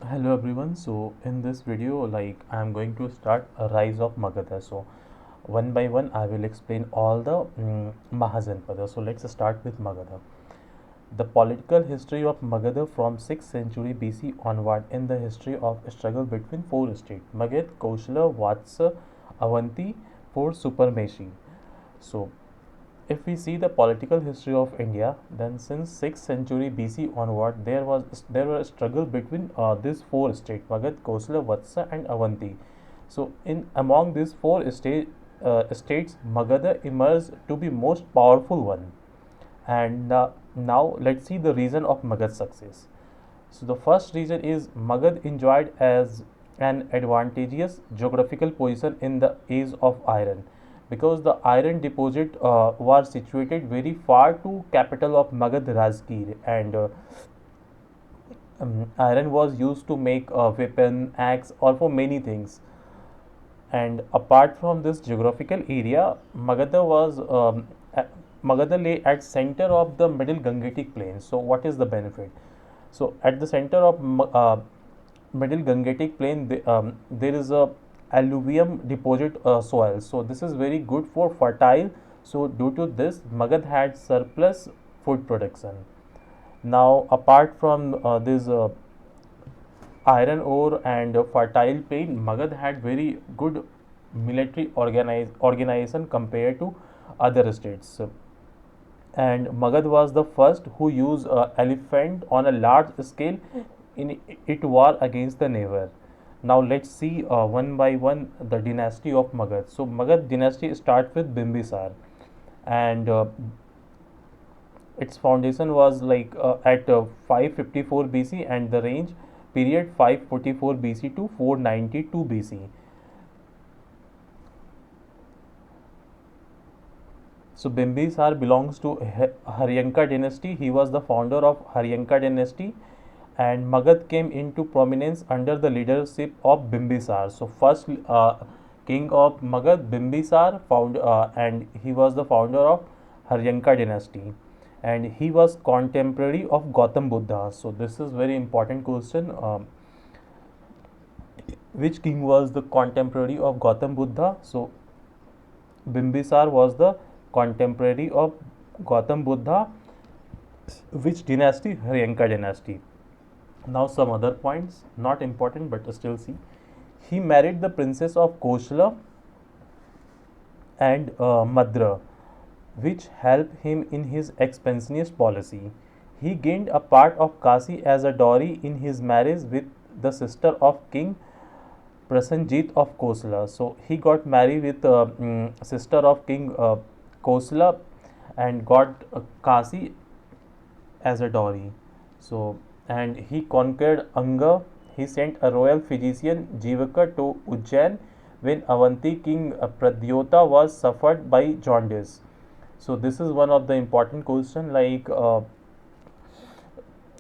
Hello everyone. So in this video, I'm going to start a rise of Magadha. So one by one, I will explain all the Mahajanpada. So let's start with Magadha. The political history of Magadha from 6th century BC onward in the history of struggle between four states: Magad, Kosala, Vatsa, Avanti for supremacy. So if we see the political history of India, then since 6th century BC onward, there were a struggle between these four states: Magad, Kosala, Vatsa, and Avanti. So in among these states, Magadha emerged to be most powerful one. And now let's see the reason of Magad's success. So the first reason is Magad enjoyed as an advantageous geographical position in the age of iron, because the iron deposit was situated very far to capital of Magad, Rajgir, and iron was used to make a weapon, axe, or for many things. And apart from this geographical area, Magadha lay at center of the middle Gangetic plain. So what is the benefit? So at the center of middle Gangetic plain, there is a alluvium deposit soil. So this is very good for fertile. So due to this, Magad had surplus food production. Now apart from this iron ore and fertile plain, Magad had very good military organization compared to other states. And Magad was the first who used elephant on a large scale in its war against the neighbor. Now let's see one by one the dynasty of Magad. So Magad dynasty starts with Bimbisar, and its foundation was at 554 BC, and the range period 544 BC to 492 BC. So Bimbisar belongs to Haryanka dynasty. He was the founder of Haryanka dynasty, and Magad came into prominence under the leadership of Bimbisar. So first king of Magad, Bimbisar, and he was the founder of Haryanka dynasty, and he was contemporary of Gautam Buddha. So this is very important question. Which king was the contemporary of Gautam Buddha? So Bimbisar was the contemporary of Gautam Buddha. Which dynasty? Haryanka dynasty. Now some other points, not important but still see. He married the princess of Kosala and Madra, which helped him in his expansionist policy. He gained a part of Kasi as a dowry in his marriage with the sister of King Prasenjit of Kosala. So he got married with sister of King Kosala and got Kasi as a dowry. So and he conquered Anga. He sent a royal physician Jivaka to Ujjain when Avanti king Pradyota was suffered by jaundice. So this is one of the important question,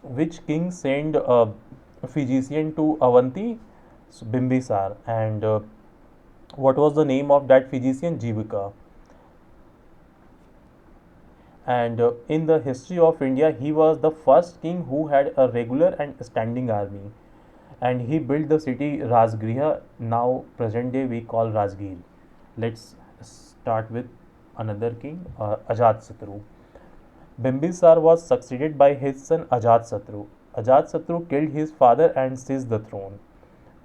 which king sent a physician to Avanti? So Bimbisar. And what was the name of that physician? Jivaka. And in the history of India, he was the first king who had a regular and standing army, and he built the city Rajgriha, now present day we call Rajgir. Let's start with another king, Ajat Bimbisar was succeeded by his son Ajat Satru killed his father and seized the throne.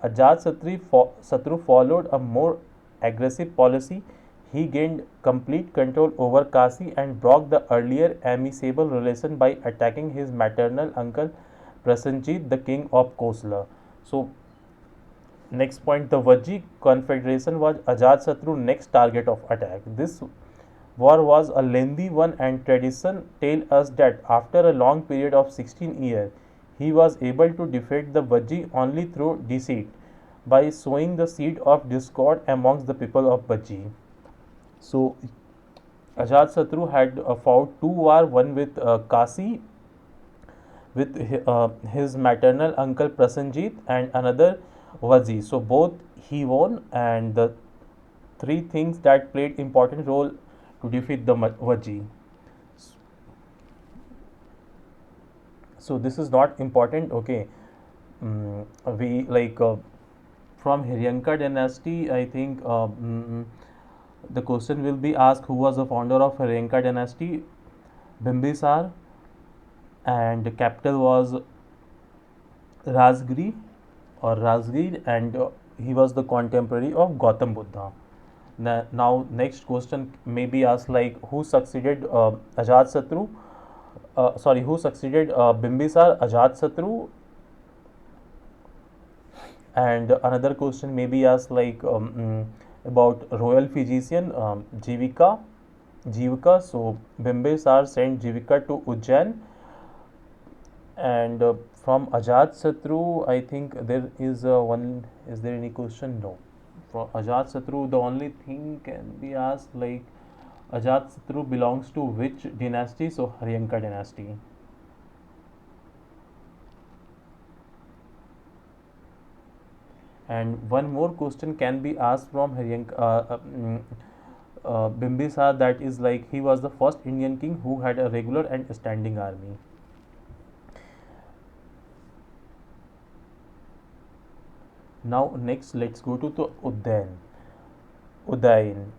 Satru followed a more aggressive policy. He gained complete control over Kasi and broke the earlier amicable relation by attacking his maternal uncle Prasenjit, the king of Kosala. So, next point, the Vajji confederation was Ajat next target of attack. This war was a lengthy one, and tradition tell us that after a long period of 16 years, he was able to defeat the Vajji only through deceit, by sowing the seed of discord amongst the people of Vajji. So Ajat had fought two wars, one with Kasi with his maternal uncle Prasenjit, and another Vaji. So both he won, and the three things that played important role to defeat the Vaji. So this is not important, okay. we like from Hiryanka dynasty, I think the question will be asked who was the founder of Hiryanka dynasty. Bimbisar, and the capital was Rajgiri or Rajgir, and he was the contemporary of Gautam Buddha. Now, next question may be asked like who succeeded Ajat who succeeded Bimbisar, Ajat and another question may be asked like about royal physician Jivika. So Bimbisar sent Jivika to Ujjain, and from Ajat Satru, I think there is one. Is there any question? No. For Ajat Satru, the only thing can be asked like Ajat Satru belongs to which dynasty? So Haryanka dynasty. And one more question can be asked from Bimbisar, that is like he was the first Indian king who had a regular and standing army. Now next let's go to the Udayin.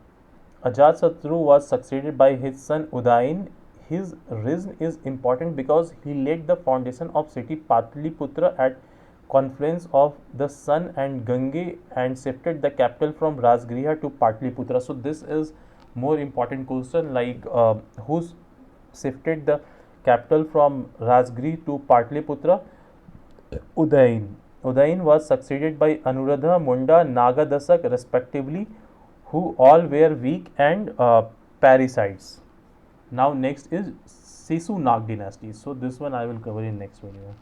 Ajatasattu was succeeded by his son Udayin. His reign is important because he laid the foundation of city Patliputra at confluence of the Sun and Gange and shifted the capital from Rajgriha to Patliputra. So this is more important question like who shifted the capital from Rajgiri to Patliputra? Udayin. Udayin was succeeded by Anuradha, Munda, Nagadasak respectively, who all were weak and parasites. Now next is Sisu Nag dynasty. So this one I will cover in next video.